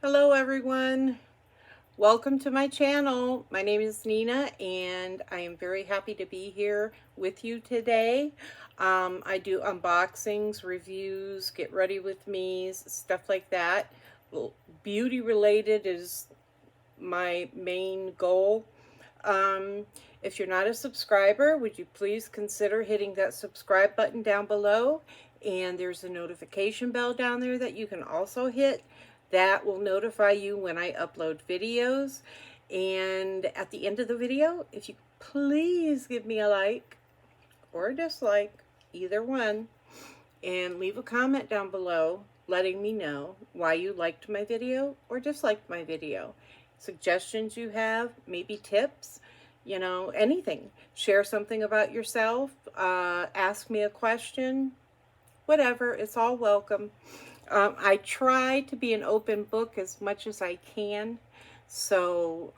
Hello everyone, welcome to my channel. My name is Nina and I am very happy to be here with you today. I do unboxings, reviews, get ready with me's, stuff like that. Beauty related is my main goal. If you're not a subscriber, would you please consider hitting that subscribe button down below? And there's a notification bell down there that you can also hit. That will notify you when I upload videos. And at the end of the video, if you please give me a like or a dislike, either one, and leave a comment down below letting me know why you liked my video or disliked my video. Suggestions you have, maybe tips, anything. Share something about yourself, ask me a question, whatever, it's all welcome. I try to be an open book as much as I can, so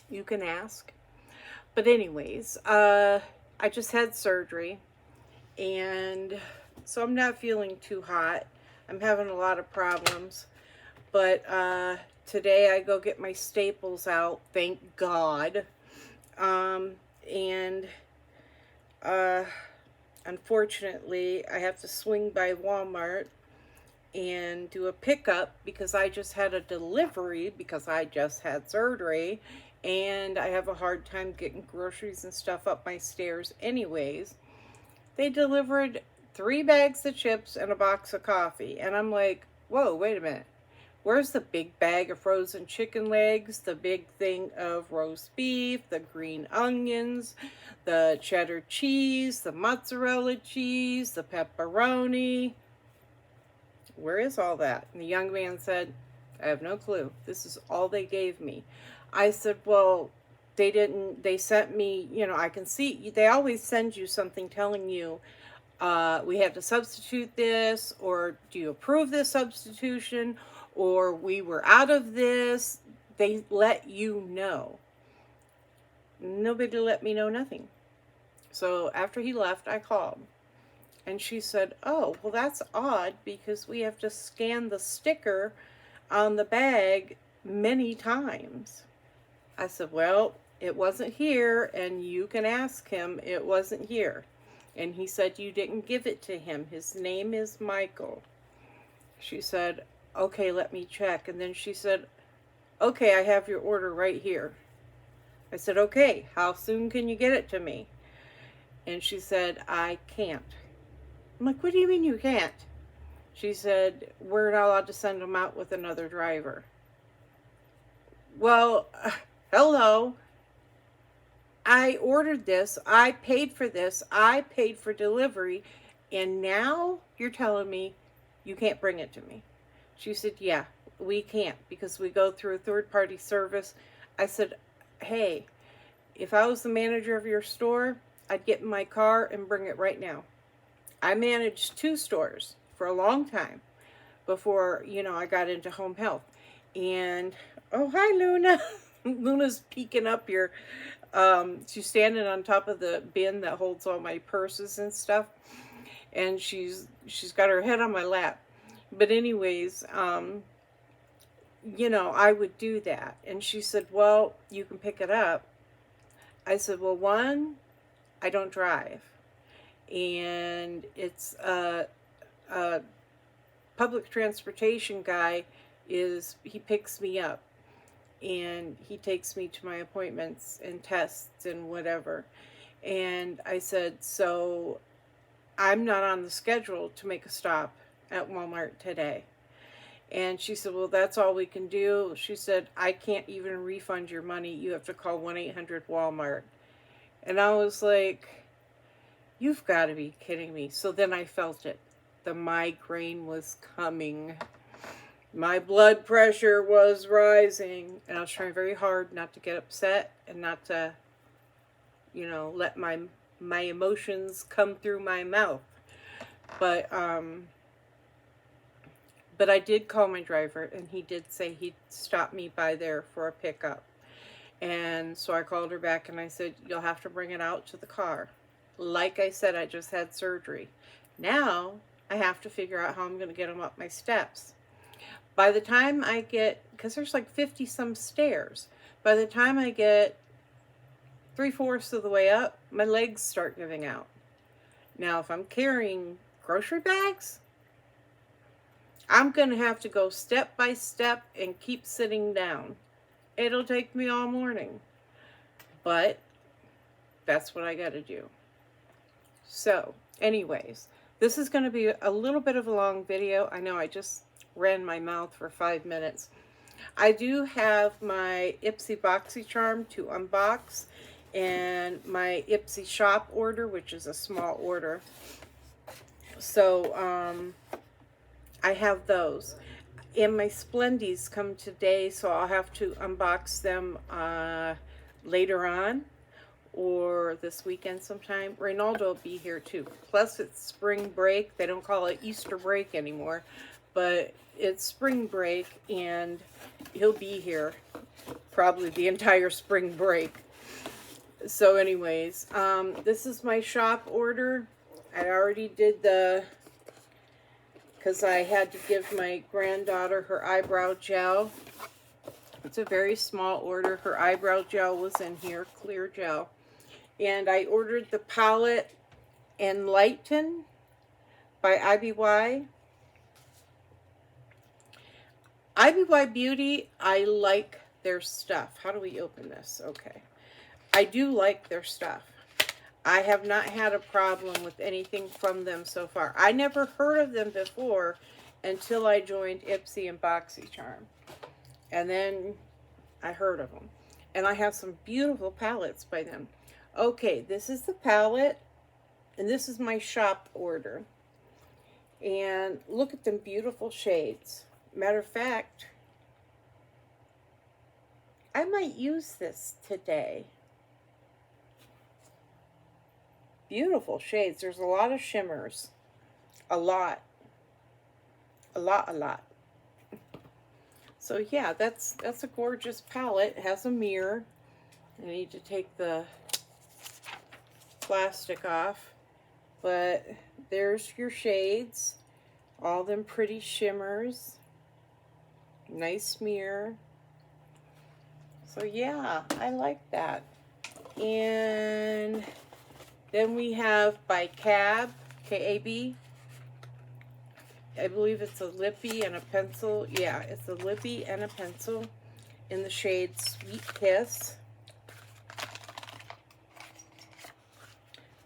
you can ask. But anyways, I just had surgery, and so I'm not feeling too hot. I'm having a lot of problems, but today I go get my staples out, thank God. And unfortunately, I have to swing by Walmart and do a pickup because I just had a delivery because I just had surgery, and I have a hard time getting groceries and stuff up my stairs anyways. They delivered 3 bags of chips and a box of coffee, and I'm like, whoa, wait a minute. Where's the big bag of frozen chicken legs, the big thing of roast beef, the green onions, the cheddar cheese, the mozzarella cheese, the pepperoni? Where is all that? And the young man said, I have no clue. This is all they gave me. I said, well, they sent me, I can see, they always send you something telling you, we have to substitute this, or do you approve this substitution, or we were out of this. They let you know. Nobody let me know nothing. So after he left, I called. And she said, oh, well, that's odd because we have to scan the sticker on the bag many times. I said, well, it wasn't here, and you can ask him. It wasn't here. And he said, you didn't give it to him. His name is Michael. She said, okay, let me check. And then she said, okay, I have your order right here. I said, okay, how soon can you get it to me? And she said, I can't. I'm like, what do you mean you can't? She said, we're not allowed to send them out with another driver. Well, hello. I ordered this. I paid for this. I paid for delivery. And now you're telling me you can't bring it to me. She said, yeah, we can't because we go through a third-party service. I said, hey, if I was the manager of your store, I'd get in my car and bring it right now. I managed 2 stores for a long time before, I got into home health. And, oh, hi, Luna. Luna's peeking up here. She's standing on top of the bin that holds all my purses and stuff. And she's got her head on my lap. But anyways, I would do that. And she said, well, you can pick it up. I said, well, one, I don't drive. And it's a public transportation guy he picks me up. And he takes me to my appointments and tests and whatever. And I said, so I'm not on the schedule to make a stop at Walmart today. And she said, well, that's all we can do. She said, I can't even refund your money. You have to call 1-800-WALMART. And I was like, you've got to be kidding me. So then I felt it. The migraine was coming. My blood pressure was rising. And I was trying very hard not to get upset and not to, let my emotions come through my mouth. But I did call my driver, and he did say he'd stop me by there for a pickup. And so I called her back, and I said, you'll have to bring it out to the car. Like I said, I just had surgery. Now I have to figure out how I'm going to get them up my steps. By the time I get, because there's like 50 some stairs, by the time I get 3/4 of the way up, my legs start giving out. Now, if I'm carrying grocery bags, I'm going to have to go step by step and keep sitting down. It'll take me all morning, but that's what I got to do. So, anyways, this is going to be a little bit of a long video. I know I just ran my mouth for 5 minutes. I do have my Ipsy Boxycharm to unbox and my Ipsy shop order, which is a small order. So I have those. And my Splendies come today, so I'll have to unbox them later on or this weekend sometime. Reynaldo will be here too. Plus it's spring break. They don't call it Easter break anymore, but it's spring break and he'll be here probably the entire spring break. So anyways, this is my shop order. I already did because I had to give my granddaughter her eyebrow gel. It's a very small order. Her eyebrow gel was in here, clear gel. And I ordered the palette Enlighten by IBY. IBY Beauty, I like their stuff. How do we open this? Okay. I do like their stuff. I have not had a problem with anything from them so far. I never heard of them before until I joined Ipsy and Boxycharm. And then I heard of them. And I have some beautiful palettes by them. Okay, this is the palette. And this is my shop order. And look at them beautiful shades. Matter of fact, I might use this today. Beautiful shades. There's a lot of shimmers. A lot. So yeah, that's a gorgeous palette. It has a mirror. I need to take the plastic off. But there's your shades. All them pretty shimmers. Nice mirror. So yeah, I like that. And then we have by Cab, K-A-B. I believe it's a lippy and a pencil. Yeah, it's a lippy and a pencil in the shade Sweet Kiss.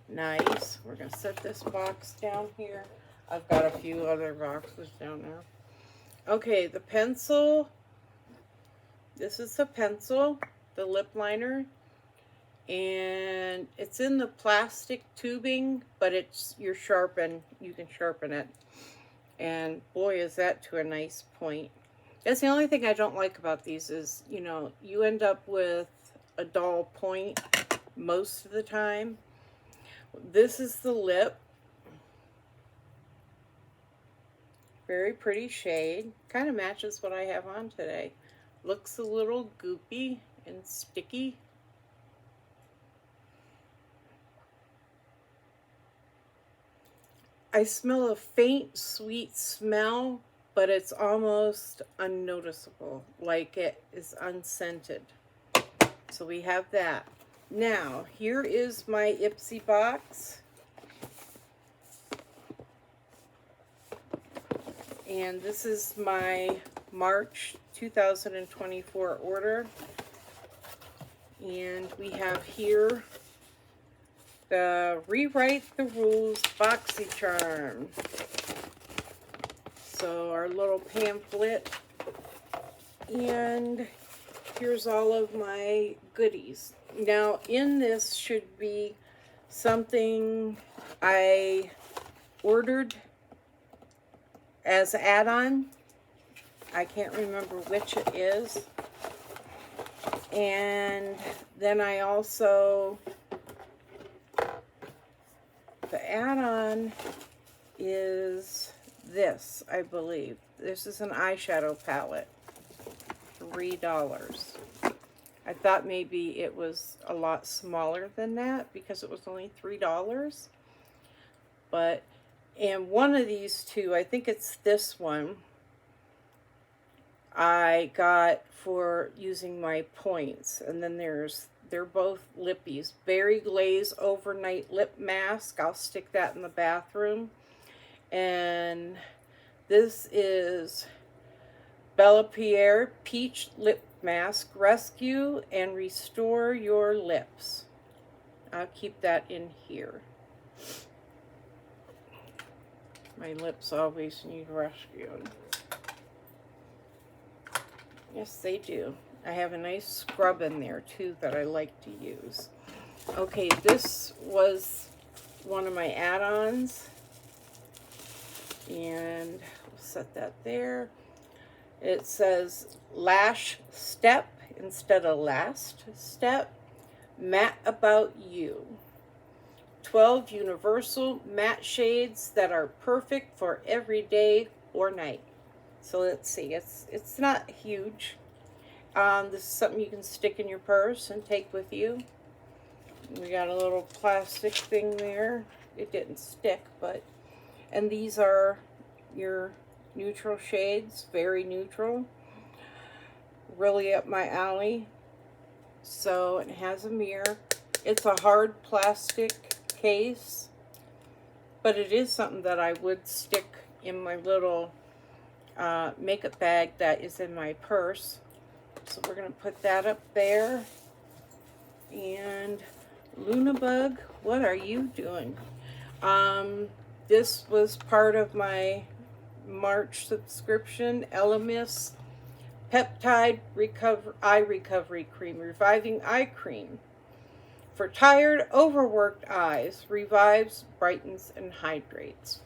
Nice. We're going to set this box down here. I've got a few other boxes down there. Okay, the pencil. This is the pencil, the lip liner. And it's in the plastic tubing, but it's you can sharpen it. And boy, is that to a nice point. That's the only thing I don't like about these is, you know, you end up with a dull point most of the time. This is the lip. Very pretty shade. Kind of matches what I have on today. Looks a little goopy and sticky. I smell a faint, sweet smell, but it's almost unnoticeable, like it is unscented. So we have that. Now, here is my Ipsy box. And this is my March 2024 order. And we have here the Rewrite the Rules Boxycharm. So our little pamphlet. And here's all of my goodies. Now in this should be something I ordered as add-on. I can't remember which it is. And then I also, the add-on is this, I believe. This is an eyeshadow palette. $3. I thought maybe it was a lot smaller than that because it was only $3. But, and one of these two, I think it's this one, I got for using my points. And then they're both lippies. Berry Glaze Overnight Lip Mask. I'll stick that in the bathroom. And this is Bella Pierre Peach Lip Mask. Rescue and restore your lips. I'll keep that in here. My lips always need rescuing. Yes, they do. I have a nice scrub in there, too, that I like to use. Okay, this was one of my add-ons. And we'll set that there. It says Lash Step instead of Last Step. Matte About You. 12 universal matte shades that are perfect for every day or night. So let's see, it's not huge. This is something you can stick in your purse and take with you. We got a little plastic thing there. It didn't stick, but, and these are your neutral shades, very neutral. Really up my alley. So it has a mirror. It's a hard plastic case, but it is something that I would stick in my little makeup bag that is in my purse. So we're going to put that up there. And Lunabug, what are you doing? This was part of my March subscription. Elemis Peptide Eye Recovery Cream, Reviving Eye Cream. For tired, overworked eyes, revives, brightens, and hydrates.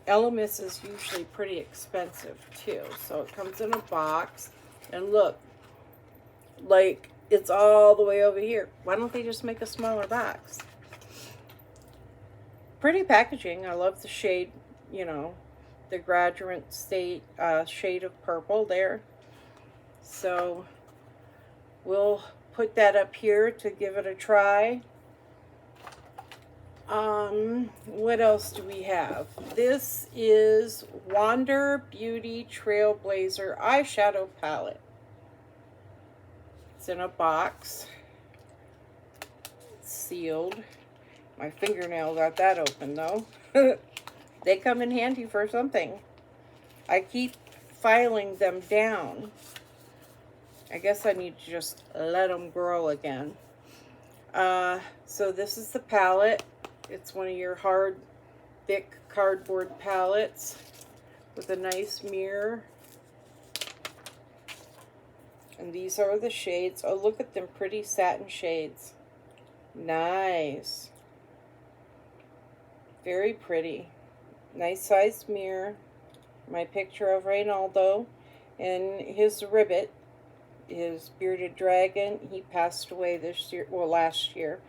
Elemis is usually pretty expensive too. So it comes in a box. And look, like it's all the way over here. Why don't they just make a smaller box? Pretty packaging. I love the shade, you know, the Graduate State shade of purple there. So we'll put that up here to give it a try. What else do we have? This is Wander Beauty Trailblazer Eyeshadow Palette. It's in a box. It's sealed. My fingernail got that open though. They come in handy for something. I keep filing them down. I guess I need to just let them grow again. So this is the palette. It's one of your hard, thick cardboard palettes with a nice mirror. And these are the shades. Oh, look at them pretty satin shades. Nice. Very pretty. Nice sized mirror. My picture of Reynaldo and his ribbit. His bearded dragon. He passed away this year, well, last year.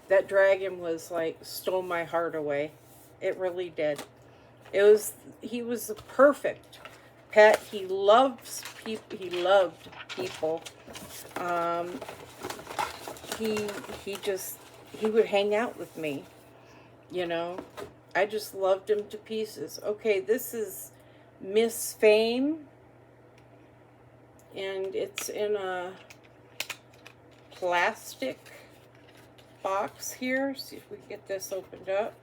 That dragon was like, stole my heart away. It really did. He was the perfect pet. He loves people. He loved people. He would hang out with me, you know. I just loved him to pieces. Okay, this is Miss Fame. And it's in a plastic box here. See if we can get this opened up.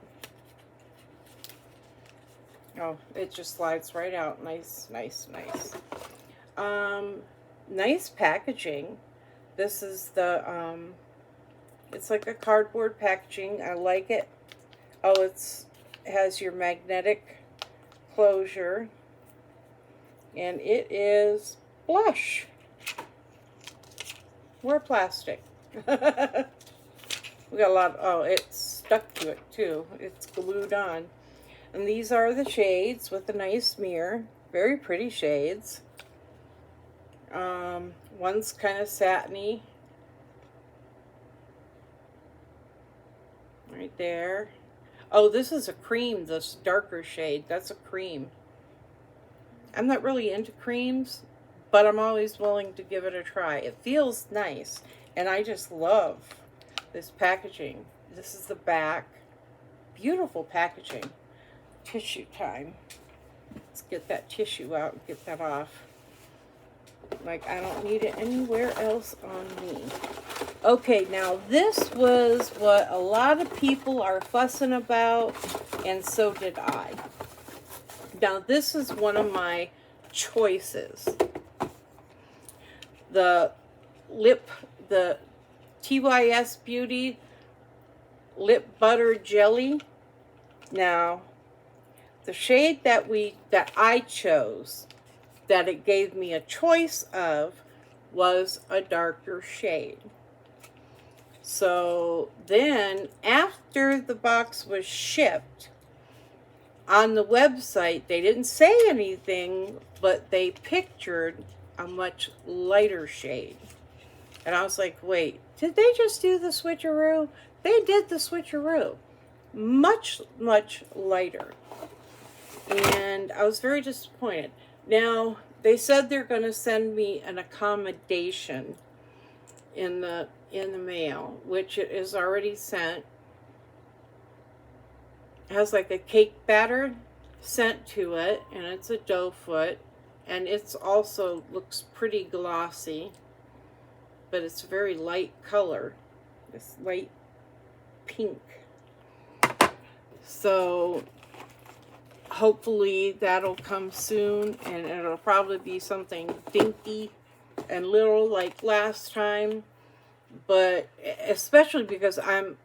Oh, it just slides right out. Nice, nice, nice. Nice packaging. This is the, it's like a cardboard packaging. I like it. Oh, it has your magnetic closure. And it is blush. More plastic. We got a lot, oh, it's stuck to it too. It's glued on. And these are the shades with a nice mirror. Very pretty shades. One's kind of satiny. Right there. Oh, this is a cream, this darker shade. That's a cream. I'm not really into creams, but I'm always willing to give it a try. It feels nice, and I just love this packaging. This is the back. Beautiful packaging. Tissue time. Let's get that tissue out and get that off. Like, I don't need it anywhere else on me. Okay, now this was what a lot of people are fussing about, and so did I. Now, this is one of my choices. The TYS Beauty Lip Butter Jelly. Now, the shade that I chose, that it gave me a choice of, was a darker shade. So then, after the box was shipped, on the website, they didn't say anything, but they pictured a much lighter shade. And I was like, wait, did they just do the switcheroo? They did the switcheroo. Much, much lighter. And I was very disappointed. Now, they said they're going to send me an accommodation in the mail, which it is already sent. It has like a cake batter sent to it, and it's a dough foot, and it's also looks pretty glossy, but it's a very light color, this light pink. So hopefully that'll come soon, and it'll probably be something dinky and little like last time, but especially because I'm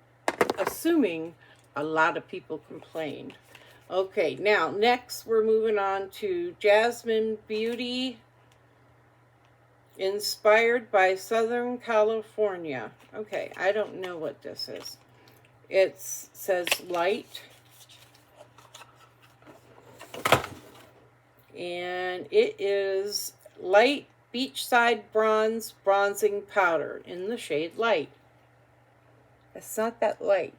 assuming a lot of complained. Okay, now next we're moving on to Jasmine Beauty, inspired by Southern California. Okay, I don't know what this is. It says light, and it is light beachside bronze bronzing powder in the shade light. It's not that light.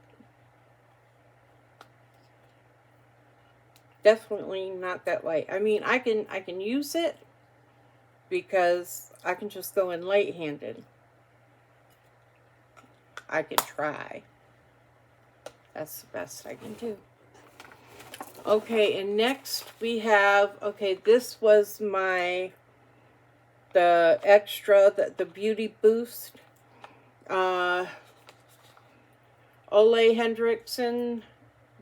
Definitely not that light. I mean, I can use it because I can just go in light-handed. I could try. That's the best I can do. Okay, and next we have, okay, this was the extra, the Beauty Boost. Ole Hendrickson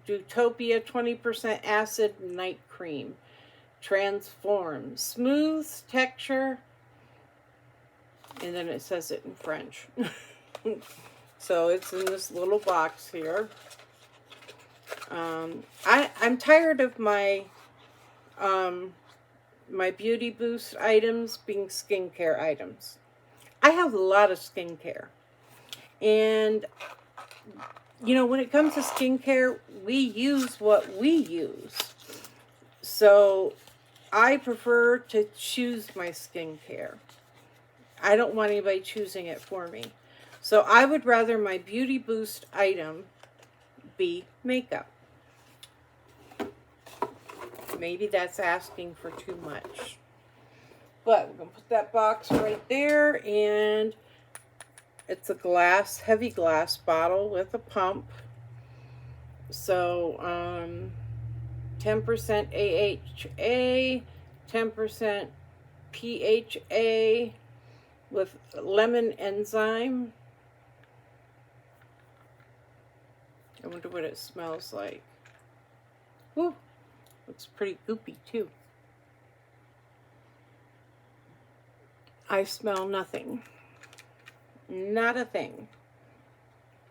Dutopia 20% Acid Night Cream. Transform. Smooth texture. And then it says it in French. So it's in this little box here. I'm tired of my my Beauty Boost items being skincare items. I have a lot of skincare. And you know, when it comes to skincare, we use what we use. So I prefer to choose my skincare. I don't want anybody choosing it for me. So I would rather my Beauty Boost item be makeup. Maybe that's asking for too much. But we're going to put that box right there, and it's a heavy glass bottle with a pump. So, 10% AHA, 10% PHA with lemon enzyme. I wonder what it smells like. Whew, looks pretty goopy too. I smell nothing. Not a thing.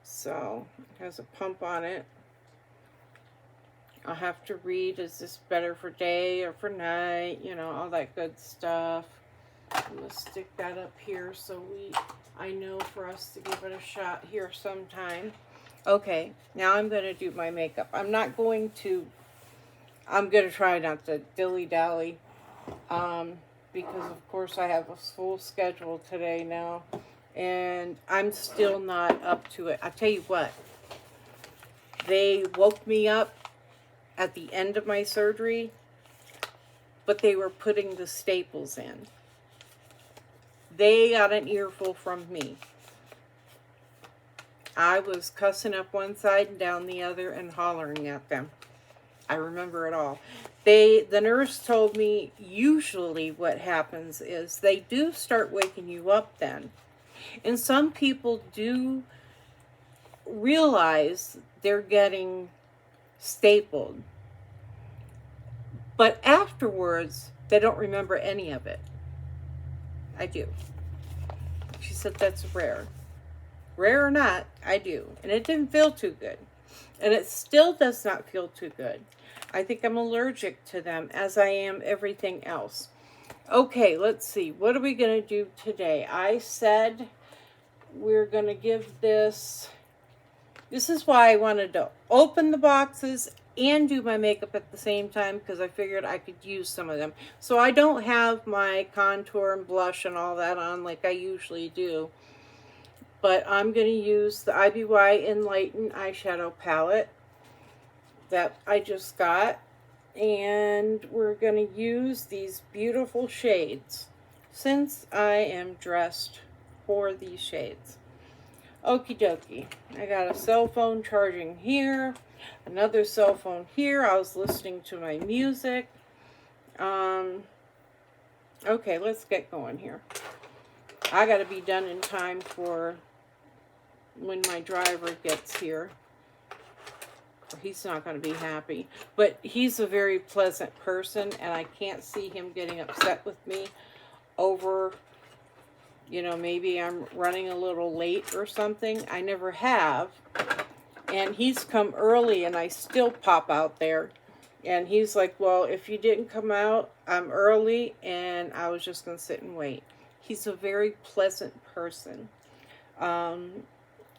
So, it has a pump on it. I'll have to read, is this better for day or for night? You know, all that good stuff. I'm going to stick that up here so I know for us to give it a shot here sometime. Okay, now I'm going to do my makeup. I'm going to try not to dilly-dally. Because of course I have a full schedule today now. And I'm still not up to it. I'll tell you what. They woke me up at the end of my surgery, but they were putting the staples in. They got an earful from me. I was cussing up one side and down the other and hollering at them. I remember it all. The nurse told me usually what happens is they do start waking you up then. And some people do realize they're getting stapled. But afterwards, they don't remember any of it. I do. She said that's rare. Rare or not, I do. And it didn't feel too good. And it still does not feel too good. I think I'm allergic to them, as I am everything else. Okay, let's see. What are we going to do today? I said we're going to give this... This is why I wanted to open the boxes and do my makeup at the same time, because I figured I could use some of them. So I don't have my contour and blush and all that on like I usually do. But I'm going to use the IBY Enlighten eyeshadow palette that I just got. And we're going to use these beautiful shades since I am dressed for these shades. Okie dokie. I got a cell phone charging here. Another cell phone here. I was listening to my music. Okay, let's get going here. I got to be done in time for when my driver gets here. He's not going to be happy. But he's a very pleasant person, and I can't see him getting upset with me over, you know, maybe I'm running a little late or something. I never have. And he's come early, and I still pop out there. And he's like, well, if you didn't come out, I'm early, and I was just going to sit and wait. He's a very pleasant person.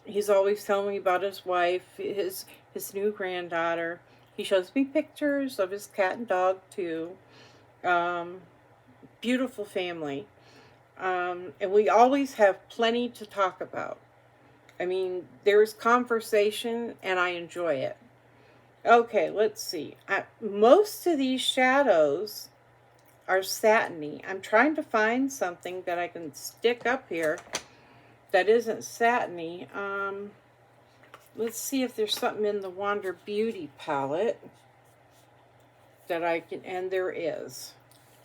He's always telling me about his wife, his new granddaughter. He shows me pictures of his cat and dog, too. Beautiful family. And we always have plenty to talk about. I mean, there's conversation, and I enjoy it. Okay, let's see. Most of these shadows are satiny. I'm trying to find something that I can stick up here that isn't satiny. Let's see if there's something in the Wander Beauty palette that I can, and there is.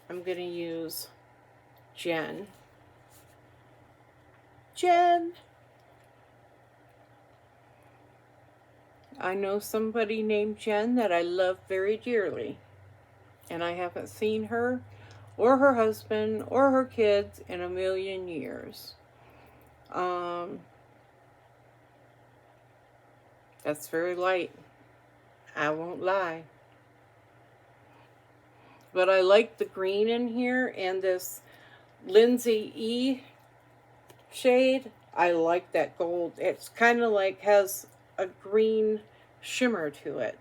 I'm going to use Jen. I know somebody named Jen that I love very dearly, and I haven't seen her or her husband or her kids in a million years. That's very light. I won't lie. But I like the green in here, and this Lindsay E shade. I like that gold. It's kind of like has a green shimmer to it.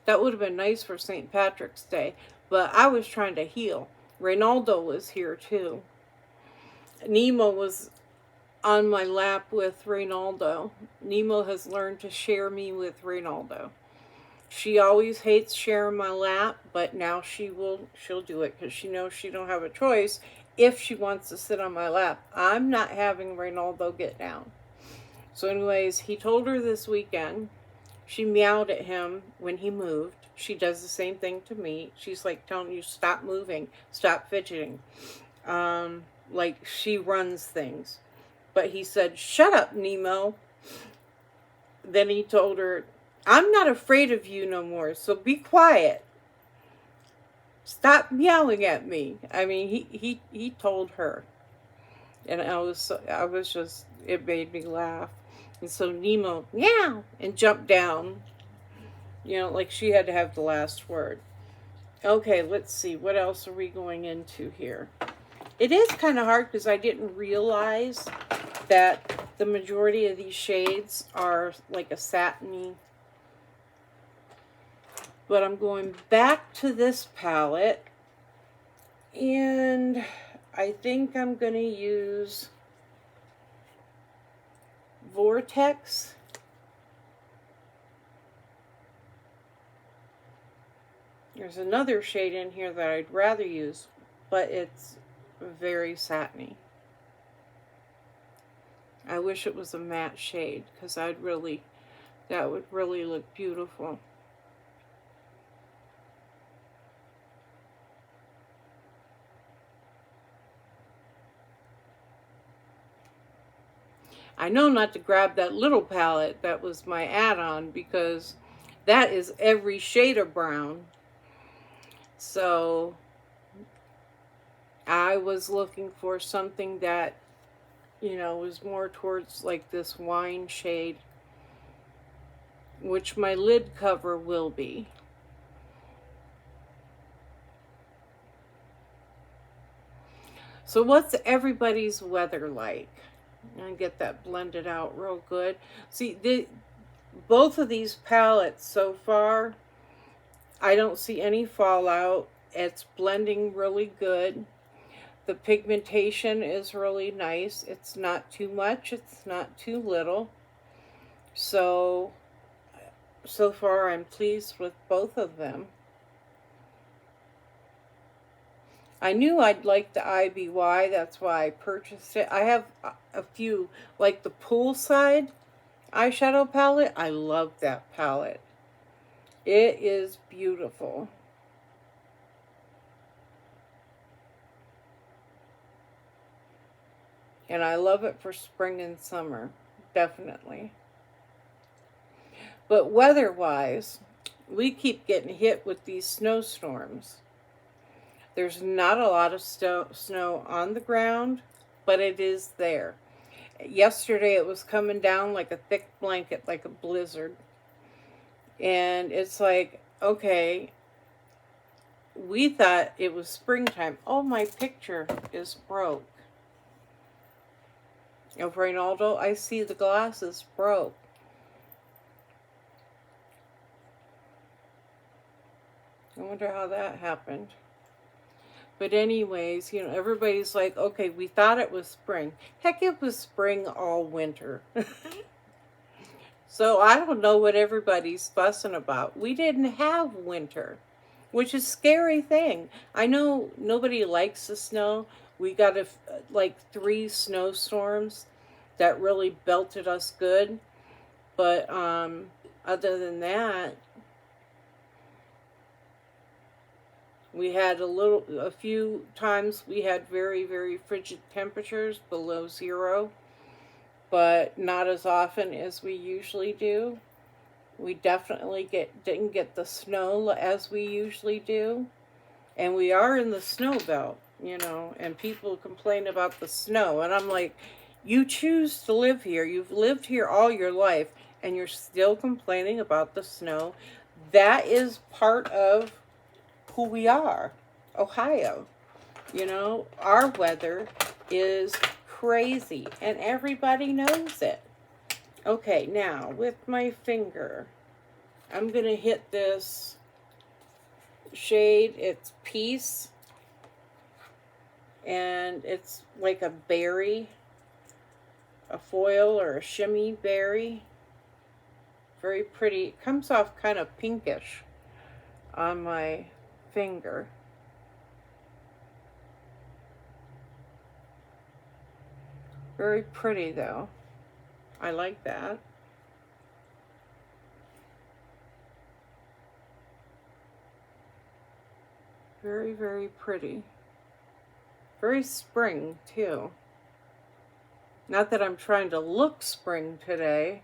That would have been nice for St. Patrick's Day, but I was trying to heal. Reynaldo was here too. Nemo was on my lap with Reynaldo. Nemo has learned to share me with Reynaldo. She always hates sharing my lap, but now she'll do it because she knows she don't have a choice if she wants to sit on my lap. I'm not having Reynaldo get down. So anyways, he told her this weekend. She meowed at him when he moved. She does the same thing to me. She's like telling you, stop moving, stop fidgeting. Like she runs things. But he said, shut up, Nemo. Then he told her, I'm not afraid of you no more, so be quiet. Stop meowing at me. I mean, he told her. And I was just, it made me laugh. And so Nemo, meow, and jumped down. You know, like she had to have the last word. Okay, let's see. What else are we going into here? It is kind of hard because I didn't realize that the majority of these shades are like a satiny. But I'm going back to this palette. And I think I'm going to use Vortex. There's another shade in here that I'd rather use, but it's very satiny. I wish it was a matte shade because that would really look beautiful. I know not to grab that little palette that was my add-on, because that is every shade of brown. So I was looking for something that, you know, was more towards like this wine shade, which my lid cover will be. So what's everybody's weather like? And get that blended out real good. See, both of these palettes so far, I don't see any fallout. It's blending really good. The pigmentation is really nice. It's not too much, it's not too little. So far I'm pleased with both of them. I knew I'd like the IBY, that's why I purchased it. I have a few, like the Poolside eyeshadow palette. I love that palette. It is beautiful. And I love it for spring and summer, definitely. But weather-wise, we keep getting hit with these snowstorms. There's not a lot of snow on the ground, but it is there. Yesterday it was coming down like a thick blanket, like a blizzard. And it's like, okay, we thought it was springtime. Oh, my picture is broke. Of Reynaldo, I see the glasses broke. I wonder how that happened. But anyways, you know, everybody's like, okay, we thought it was spring. Heck, it was spring all winter. So I don't know what everybody's fussing about. We didn't have winter, which is a scary thing. I know nobody likes the snow. We got like 3 snowstorms that really belted us good. But other than that, we had a few times we had very, very frigid temperatures below 0, but not as often as we usually do. We definitely didn't get the snow as we usually do. And we are in the snow belt, you know, and people complain about the snow. And I'm like, you choose to live here. You've lived here all your life, and you're still complaining about the snow. That is part of who we are, Ohio. You know, our weather is crazy, and everybody knows it. Okay, now with my finger, I'm going to hit this shade. It's Peace, and it's like a berry, a foil or a shimmy berry. Very pretty. It comes off kind of pinkish on my finger. Very pretty though. I like that. Very, very pretty. Very spring too. Not that I'm trying to look spring today,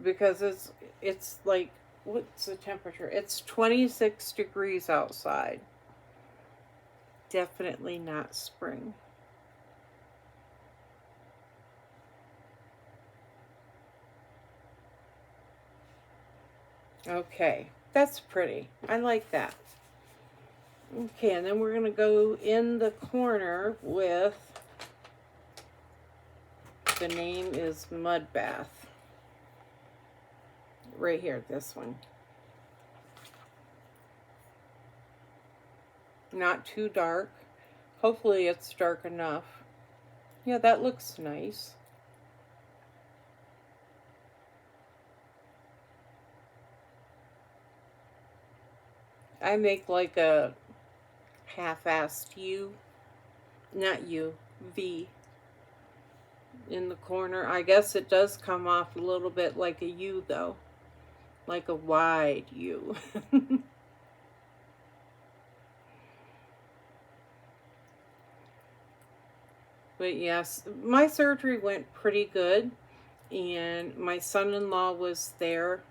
because it's like, what's the temperature? It's 26 degrees outside. Definitely not spring. Okay, that's pretty. I like that. Okay, and then we're going to go in the corner with, the name is Mud Bath. Right here, this one. Not too dark. Hopefully it's dark enough. Yeah, that looks nice. I make like a half-assed U, not U, V in the corner. I guess it does come off a little bit like a U though, like a wide U. But yes, my surgery went pretty good. and my son-in-law was there,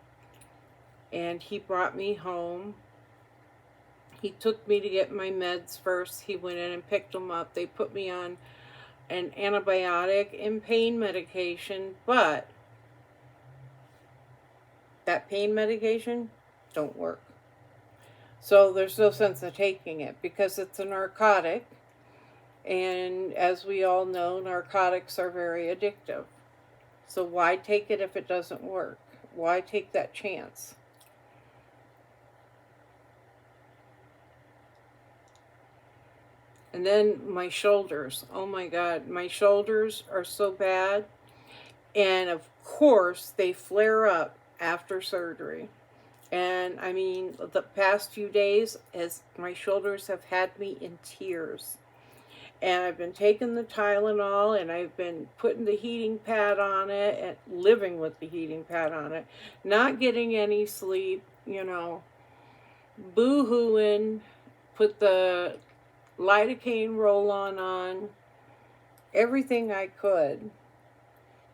and he brought me home. He took me to get my meds first. He went in and picked them up. They put me on an antibiotic and pain medication, but that pain medication don't work. So there's no sense of taking it because it's a narcotic, and as we all know, narcotics are very addictive. So why take it if it doesn't work? Why take that chance? And then my shoulders. Oh my God, my shoulders are so bad. And of course, they flare up after surgery. And I mean, the past few days, as my shoulders have had me in tears. And I've been taking the Tylenol, and I've been putting the heating pad on it, and living with the heating pad on it, not getting any sleep, you know, boo-hooing, put the lidocaine roll-on, everything I could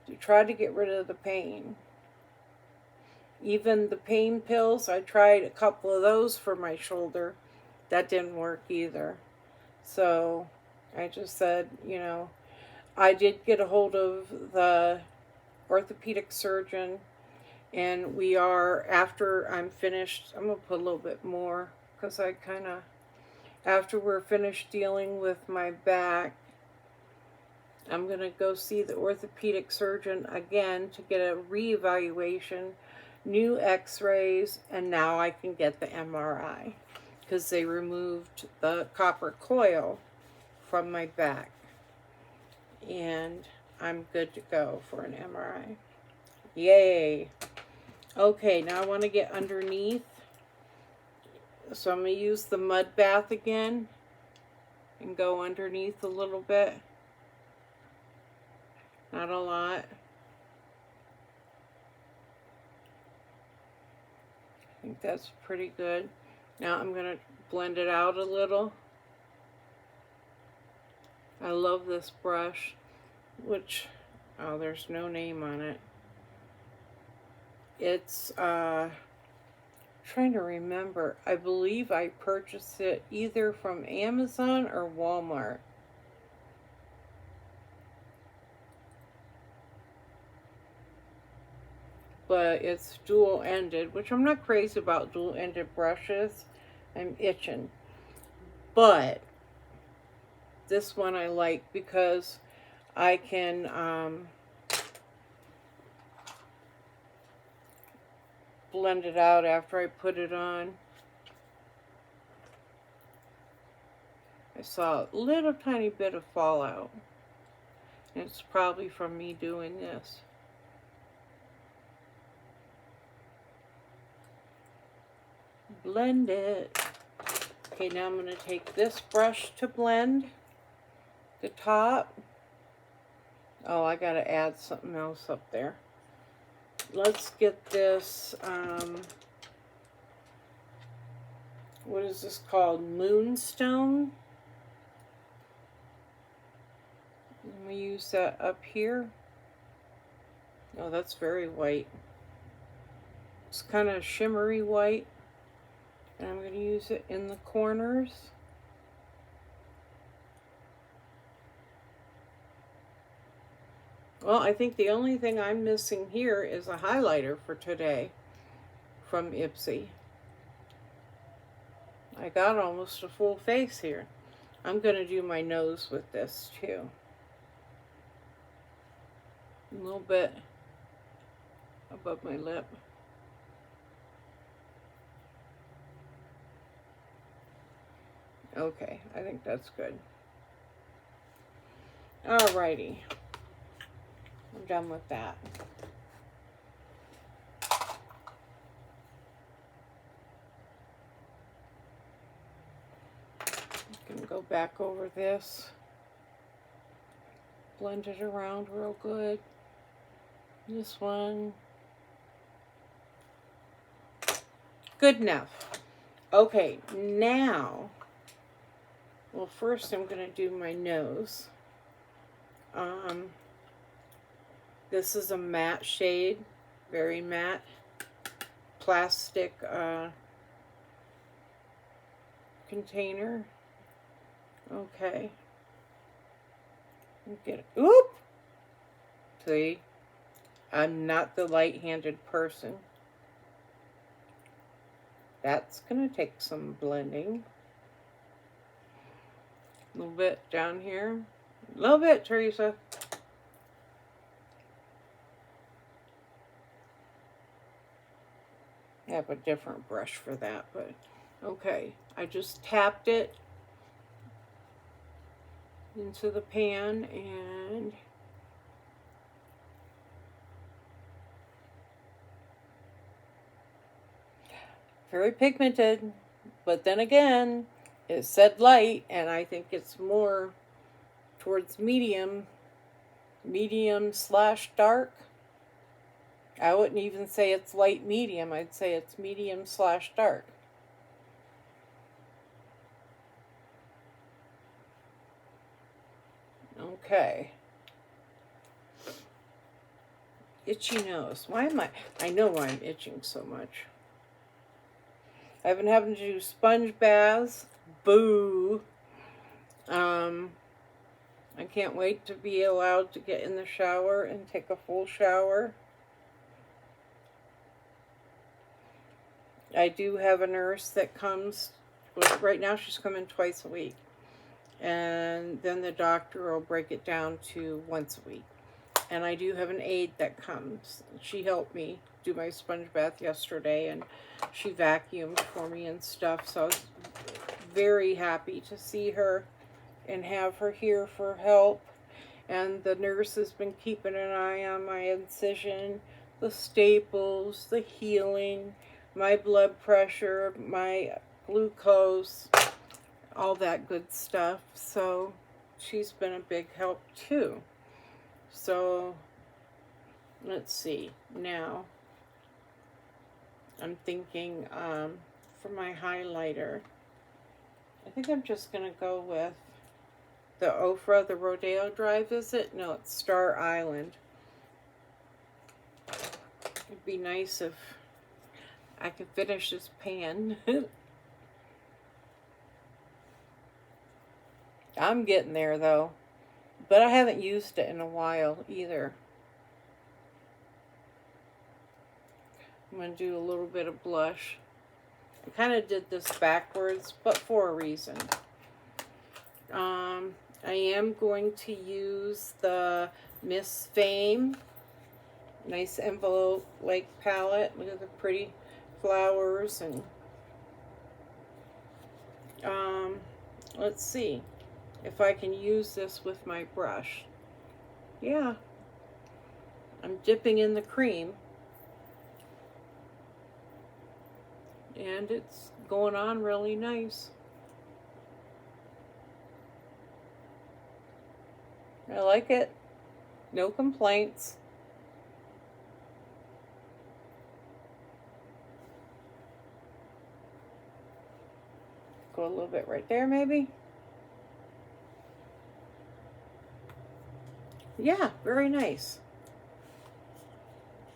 to try to get rid of the pain. Even the pain pills, I tried a couple of those for my shoulder. That didn't work either. So I just said, you know, I did get a hold of the orthopedic surgeon, and we are, after I'm finished, I'm going to put a little bit more, because I kind of, after we're finished dealing with my back, I'm going to go see the orthopedic surgeon again to get a reevaluation, new x-rays, and now I can get the MRI, because they removed the copper coil from my back, and I'm good to go for an MRI. Yay. Okay, now I want to get underneath, so I'm going to use the mud bath again and go underneath a little bit, not a lot. I think that's pretty good. Now I'm going to blend it out a little. I love this brush, which, oh, there's no name on it. It's, trying to remember. I believe I purchased it either from Amazon or Walmart. But it's dual-ended, which I'm not crazy about dual-ended brushes. I'm itching. But this one I like because I can blend it out after I put it on. I saw a little tiny bit of fallout. And it's probably from me doing this. Blend it. Okay, now I'm going to take this brush to blend the top. Oh, I got to add something else up there. Let's get this, what is this called? Moonstone. Let me use that up here. Oh, that's very white. It's kind of shimmery white. And I'm going to use it in the corners. Well, I think the only thing I'm missing here is a highlighter for today from Ipsy. I got almost a full face here. I'm going to do my nose with this too. A little bit above my lip. Okay, I think that's good. Alrighty. I'm done with that. I can go back over this. Blend it around real good. This one. Good enough. Okay, now, well, first I'm going to do my nose. This is a matte shade, very matte, plastic container. Okay. Get it. Oop! See? I'm not the light-handed person. That's going to take some blending. A little bit down here. A little bit, Teresa. I have a different brush for that, but okay. I just tapped it into the pan and very pigmented, but then again, it said light, and I think it's more towards medium slash dark. I wouldn't even say it's light medium, I'd say it's medium slash dark. Okay. Itchy nose. Why am I know why I'm itching so much. I've been having to do sponge baths. Boo. I can't wait to be allowed to get in the shower and take a full shower. I do have a nurse that comes, right now she's coming twice a week. And then the doctor will break it down to once a week. And I do have an aide that comes. She helped me do my sponge bath yesterday, and she vacuumed for me and stuff. So I was very happy to see her and have her here for help. And the nurse has been keeping an eye on my incision, the staples, the healing, my blood pressure, my glucose, all that good stuff. So she's been a big help too. So let's see. Now I'm thinking for my highlighter, I think I'm just going to go with the Ofra, the Rodeo Drive, is it? No, it's Star Island. It'd be nice if I could finish this pan. I'm getting there though, but I haven't used it in a while either. I'm going to do a little bit of blush. I kind of did this backwards, but for a reason. I am going to use the Miss Fame nice envelope like palette. Look at the pretty flowers. And let's see if I can use this with my brush. Yeah, I'm dipping in the cream and it's going on really nice. I like it. No complaints. Go a little bit right there maybe. Yeah, very nice.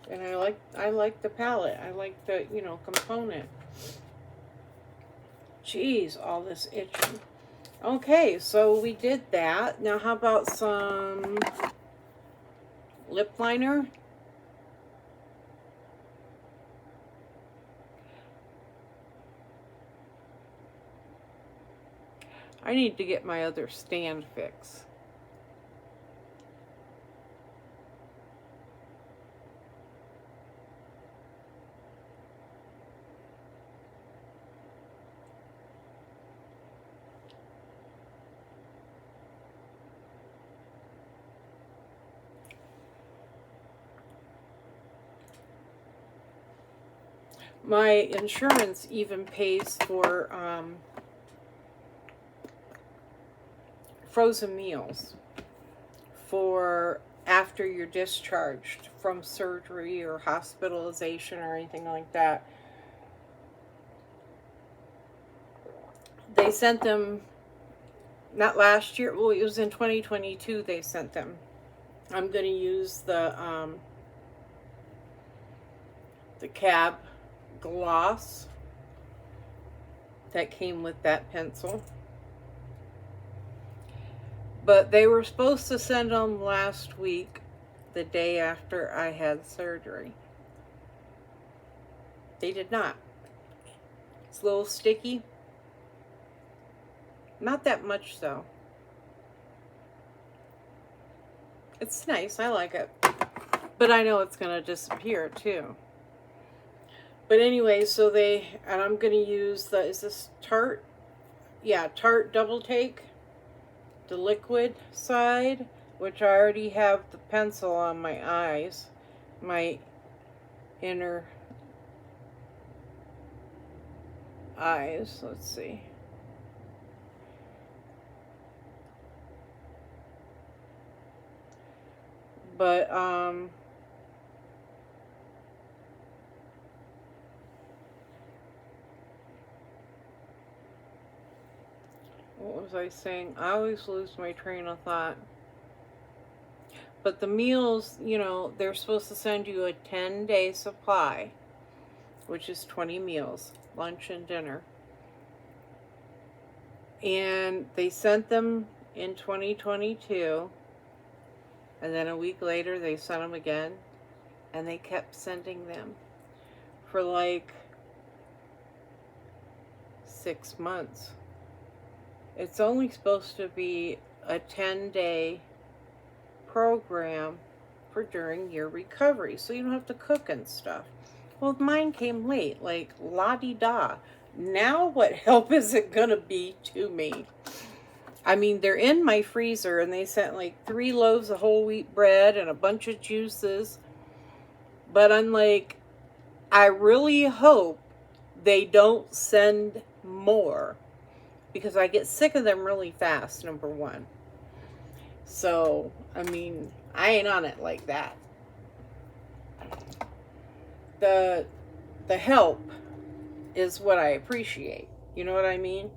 And I like the palette. I like the, you know, component. Jeez, all this itching. Okay, so we did that. Now how about some lip liner? I need to get my other stand fixed. My insurance even pays for frozen meals for after you're discharged from surgery or hospitalization or anything like that. They sent them, not last year, well, it was in 2022 they sent them. I'm going to use the cab gloss that came with that pencil. But they were supposed to send them last week, the day after I had surgery. They did not. It's a little sticky. Not that much though. It's nice, I like it. But I know it's gonna disappear too. But anyway, so and I'm gonna use is this Tarte? Yeah, Tarte Double Take, the liquid side, which I already have the pencil on my eyes, my inner eyes. Let's see. But what was I saying? I always lose my train of thought. But the meals, you know, they're supposed to send you a 10-day supply, which is 20 meals, lunch and dinner. And they sent them in 2022. And then a week later, they sent them again. And they kept sending them for like 6 months. It's only supposed to be a 10-day program for during your recovery, so you don't have to cook and stuff. Well, mine came late, like la-di-da. Now what help is it gonna be to me? I mean, they're in my freezer, and they sent like 3 loaves of whole wheat bread and a bunch of juices. But I'm like, I really hope they don't send more, because I get sick of them really fast, number one. So, I mean, I ain't on it like that. The help is what I appreciate. You know what I mean?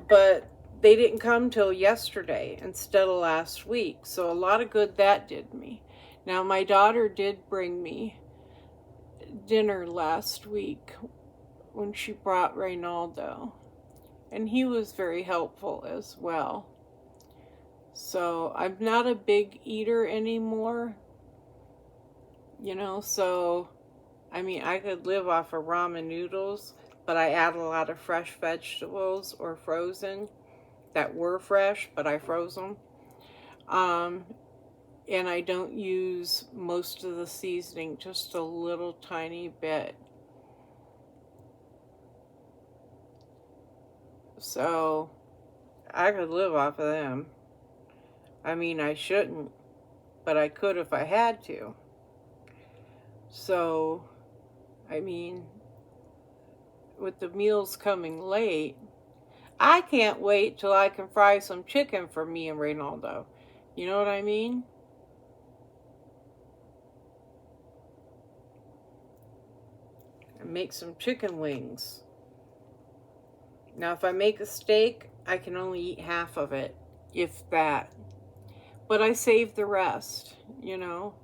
But they didn't come till yesterday instead of last week. So a lot of good that did me. Now, my daughter did bring me dinner last week when she brought Reynaldo. And he was very helpful as well. So I'm not a big eater anymore. You know, so, I mean, I could live off of ramen noodles, but I add a lot of fresh vegetables or frozen that were fresh, but I froze them. And I don't use most of the seasoning, just a little tiny bit. So I could live off of them. I mean, I shouldn't, but I could if I had to. So, I mean, with the meals coming late, I can't wait till I can fry some chicken for me and Reynaldo. You know what I mean? And make some chicken wings. Now, if I make a steak, I can only eat half of it, if that. But I save the rest, you know.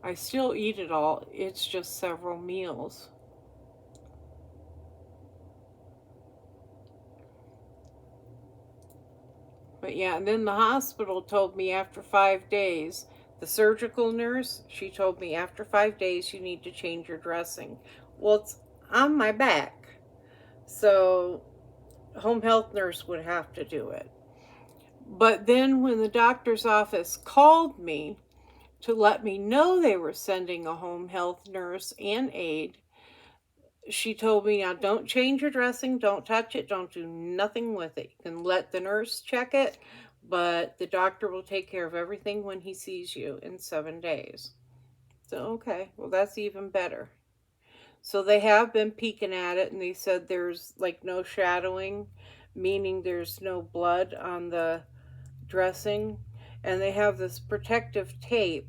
I still eat it all. It's just several meals. But yeah, and then the hospital told me after 5 days, the surgical nurse, she told me after 5 days you need to change your dressing. Well, it's on my back. So, home health nurse would have to do it. But then when the doctor's office called me to let me know they were sending a home health nurse and aide, she told me, now don't change your dressing, don't touch it, don't do nothing with it. You can let the nurse check it, but the doctor will take care of everything when he sees you in 7 days. So, okay, well, that's even better. So they have been peeking at it, and they said there's like no shadowing, meaning there's no blood on the dressing. And they have this protective tape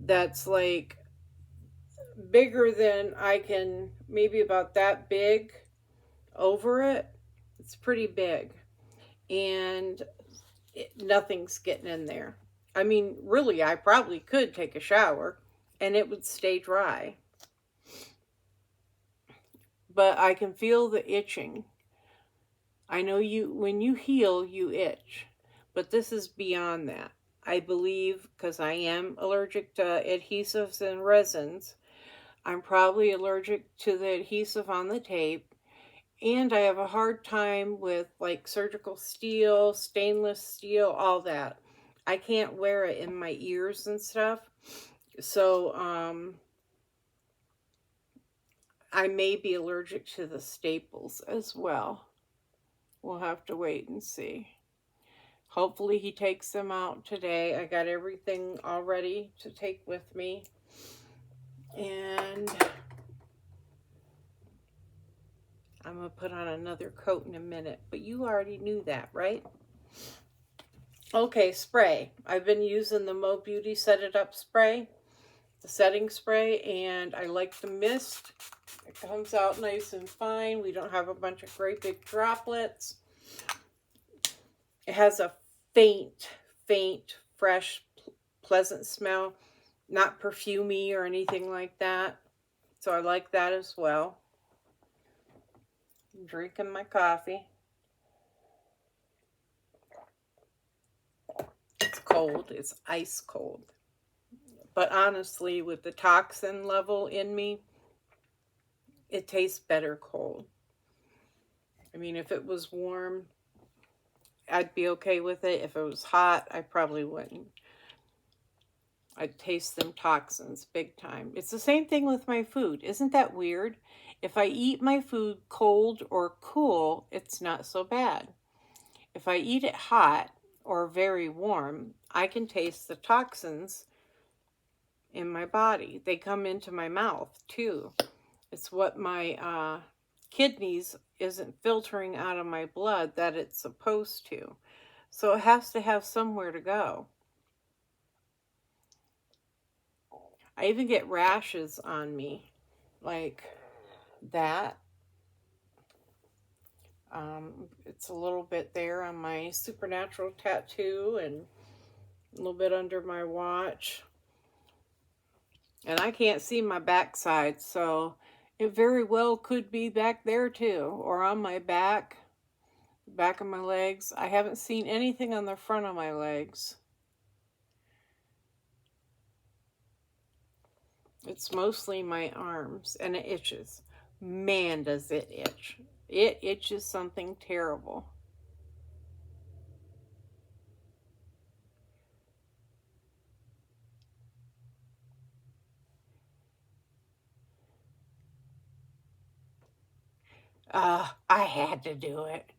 that's like bigger than I can, maybe about that big over it. It's pretty big. And nothing's getting in there. I mean, really, I probably could take a shower and it would stay dry. But I can feel the itching. I know when you heal, you itch. But this is beyond that. I believe, because I am allergic to adhesives and resins, I'm probably allergic to the adhesive on the tape. And I have a hard time with like surgical steel, stainless steel, all that. I can't wear it in my ears and stuff. So, I may be allergic to the staples as well. We'll have to wait and see. Hopefully he takes them out today. I got everything all ready to take with me. And I'm going to put on another coat in a minute. But you already knew that, right? Okay, spray. I've been using the Mo Beauty Set It Up spray, the setting spray, and I like the mist. It comes out nice and fine. We don't have a bunch of great big droplets. It has a faint, fresh, pleasant smell. Not perfumey or anything like that. So I like that as well. I'm drinking my coffee. It's cold. It's ice cold. But honestly, with the toxin level in me, it tastes better cold. I mean, if it was warm, I'd be okay with it. If it was hot, I probably wouldn't. I'd taste them toxins big time. It's the same thing with my food. Isn't that weird? If I eat my food cold or cool, it's not so bad. If I eat it hot or very warm, I can taste the toxins in my body. They come into my mouth too. It's what my kidneys isn't filtering out of my blood that it's supposed to. So it has to have somewhere to go. I even get rashes on me like that. It's a little bit there on my supernatural tattoo and a little bit under my watch. And I can't see my backside, so it very well could be back there too, or on my back of my legs. I haven't seen anything on the front of my legs. It's mostly my arms, and it itches. Man, does it itch. It itches something terrible. I had to do it.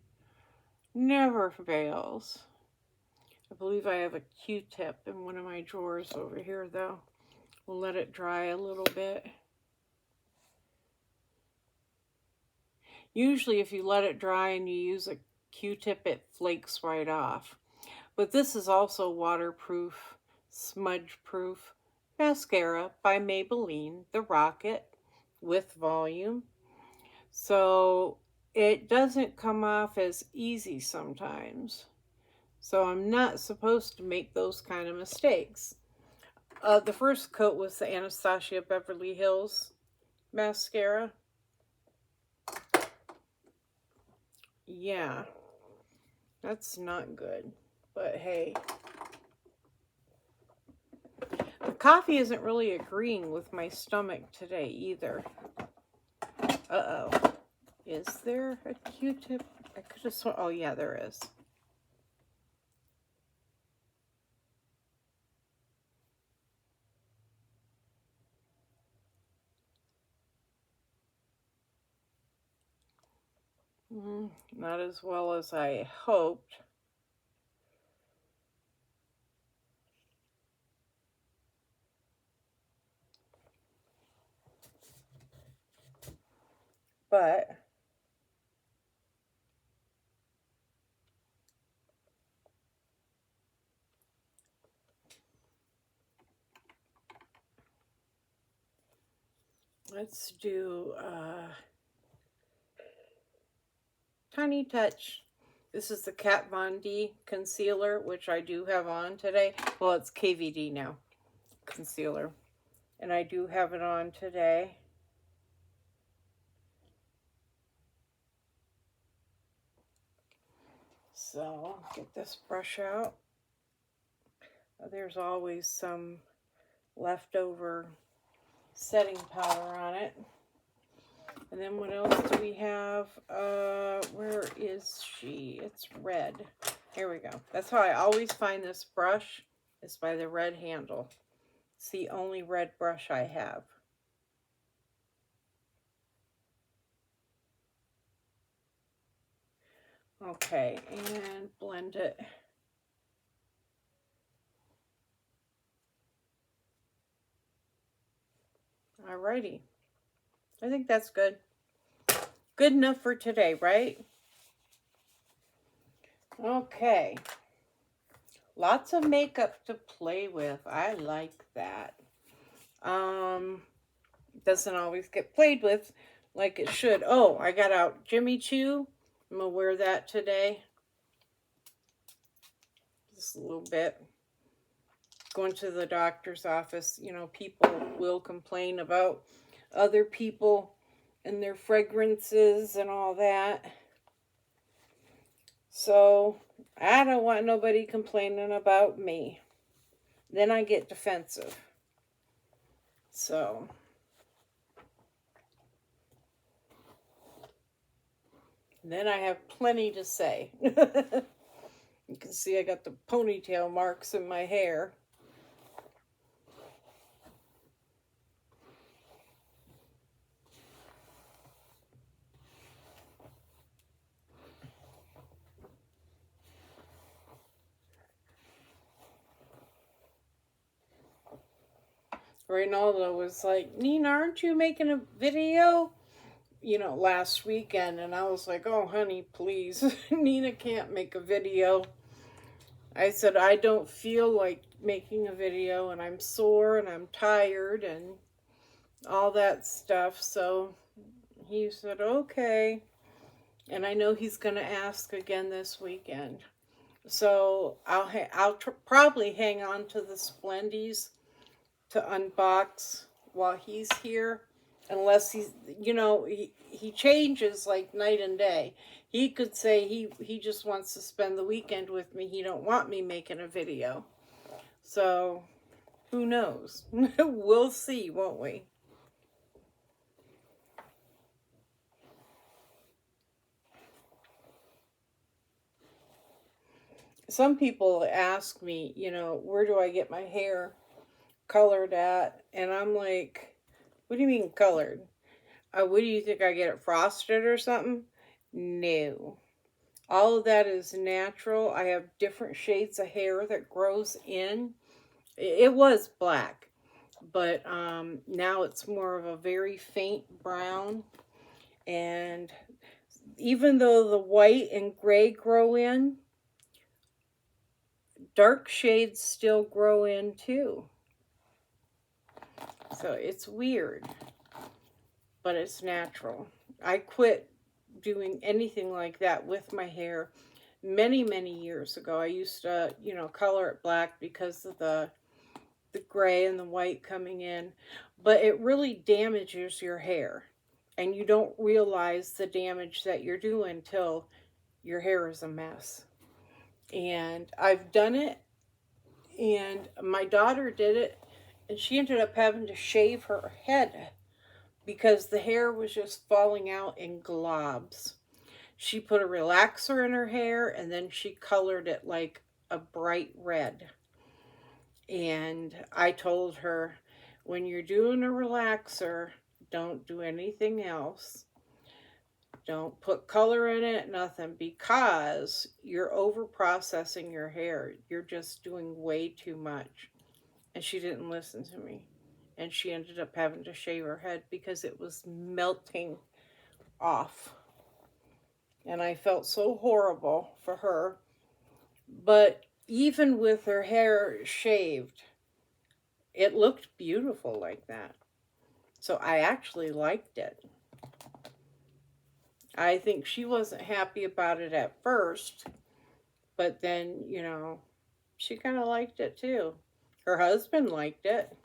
Never fails. I believe I have a Q-tip in one of my drawers over here, though. We'll let it dry a little bit. Usually if you let it dry and you use a Q-tip, it flakes right off. But this is also waterproof, smudge-proof mascara by Maybelline, the Rocket, with volume. So it doesn't come off as easy sometimes. So I'm not supposed to make those kind of mistakes. The first coat was the Anastasia Beverly Hills mascara. Yeah, that's not good. But hey, the coffee isn't really agreeing with my stomach today either. Uh-oh. Is there a Q-tip? I could have sworn. Oh, yeah, there is. Not as well as I hoped. But let's do a tiny touch. This is the Kat Von D concealer, which I do have on today. Well, it's KVD now, concealer. And I do have it on today. So, get this brush out. There's always some leftover setting powder on it. And then what else do we have? Where is she? It's red. Here we go. That's how I always find this brush, is by the red handle. It's the only red brush I have. Okay, and blend it. Alrighty. I think that's good. Good enough for today, right? Okay. Lots of makeup to play with. I like that. Doesn't always get played with like it should. Oh, I got out Jimmy Choo. I'm gonna wear that today. Just a little bit. Going to the doctor's office, you know, people will complain about other people and their fragrances and all that. So I don't want nobody complaining about me. Then I get defensive. So then I have plenty to say. You can see I got the ponytail marks in my hair. Reynaldo was like, Nina, aren't you making a video? You know, last weekend. And I was like, oh, honey, please. Nina can't make a video. I said, I don't feel like making a video, and I'm sore and I'm tired and all that stuff. So he said, okay. And I know he's going to ask again this weekend. So I'll probably hang on to the Splendies to unbox while he's here, unless he's, you know, he changes like night and day. He could say he just wants to spend the weekend with me. He don't want me making a video. So who knows? We'll see, won't we? Some people ask me, you know, where do I get my hair colored at? And I'm like, what do you mean colored? What do you think, I get it frosted or something? No. All of that is natural. I have different shades of hair that grows in. It was black, but now it's more of a very faint brown. And even though the white and gray grow in, dark shades still grow in too. So it's weird, but it's natural. I quit doing anything like that with my hair many, many years ago. I used to, you know, color it black because of the gray and the white coming in, but it really damages your hair, and you don't realize the damage that you're doing until your hair is a mess. And I've done it, and my daughter did it, and she ended up having to shave her head because the hair was just falling out in globs. She put a relaxer in her hair, and then she colored it like a bright red. And I told her, when you're doing a relaxer, don't do anything else. Don't put color in it, nothing, because you're over processing your hair. You're just doing way too much. And she didn't listen to me. And she ended up having to shave her head because it was melting off. And I felt so horrible for her. But even with her hair shaved, it looked beautiful like that. So I actually liked it. I think she wasn't happy about it at first, but then, you know, she kind of liked it too. Her husband liked it.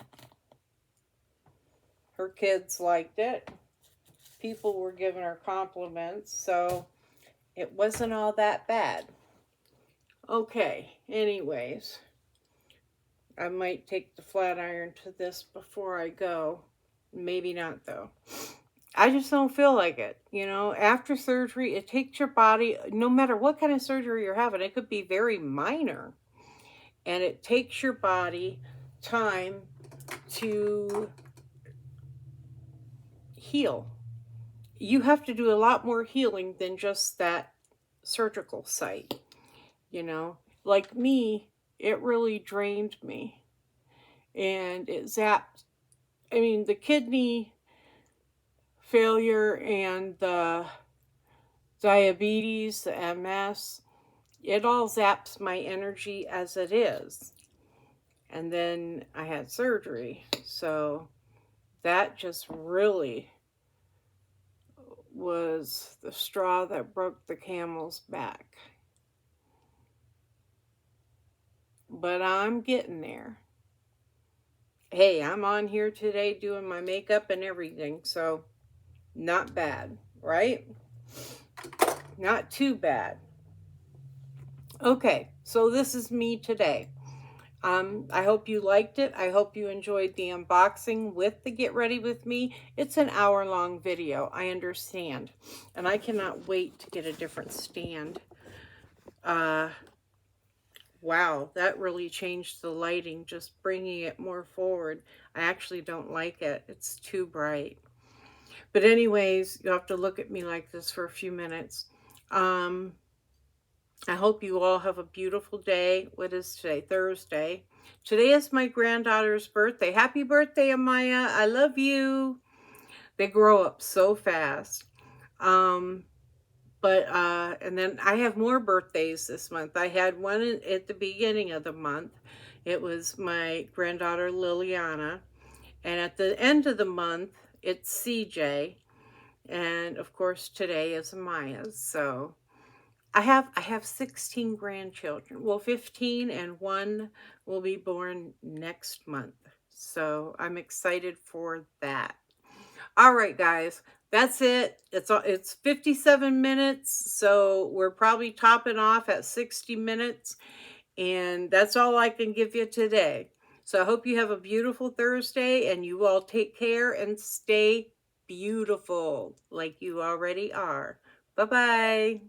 Her kids liked it. People were giving her compliments, so it wasn't all that bad. Okay, anyways, I might take the flat iron to this before I go. Maybe not, though. I just don't feel like it. You know, after surgery, it takes your body, no matter what kind of surgery you're having, it could be very minor. And it takes your body time to heal. You have to do a lot more healing than just that surgical site. You know, like me, it really drained me. And it zapped, I mean, the kidney failure and the diabetes, the MS, it all zaps my energy as it is. And then I had surgery. So that just really was the straw that broke the camel's back. But I'm getting there. Hey, I'm on here today doing my makeup and everything, so not bad, right? Not too bad. Okay, so this is me today. I hope you liked it. I hope you enjoyed the unboxing with the Get Ready With Me. It's an hour-long video, I understand. And I cannot wait to get a different stand. Wow, that really changed the lighting, just bringing it more forward. I actually don't like it. It's too bright. But anyways, you'll have to look at me like this for a few minutes. I hope you all have a beautiful day. What is today? Thursday. Today is my granddaughter's birthday. Happy birthday, Amaya. I love you. They grow up so fast. And then I have more birthdays this month. I had one at the beginning of the month. It was my granddaughter Liliana. And at the end of the month, it's CJ. And of course, today is Amaya's. So I have 16 grandchildren. Well, 15, and one will be born next month. So I'm excited for that. All right, guys, that's it. It's 57 minutes, so we're probably topping off at 60 minutes, and that's all I can give you today. So I hope you have a beautiful Thursday, and you all take care and stay beautiful like you already are. Bye-bye.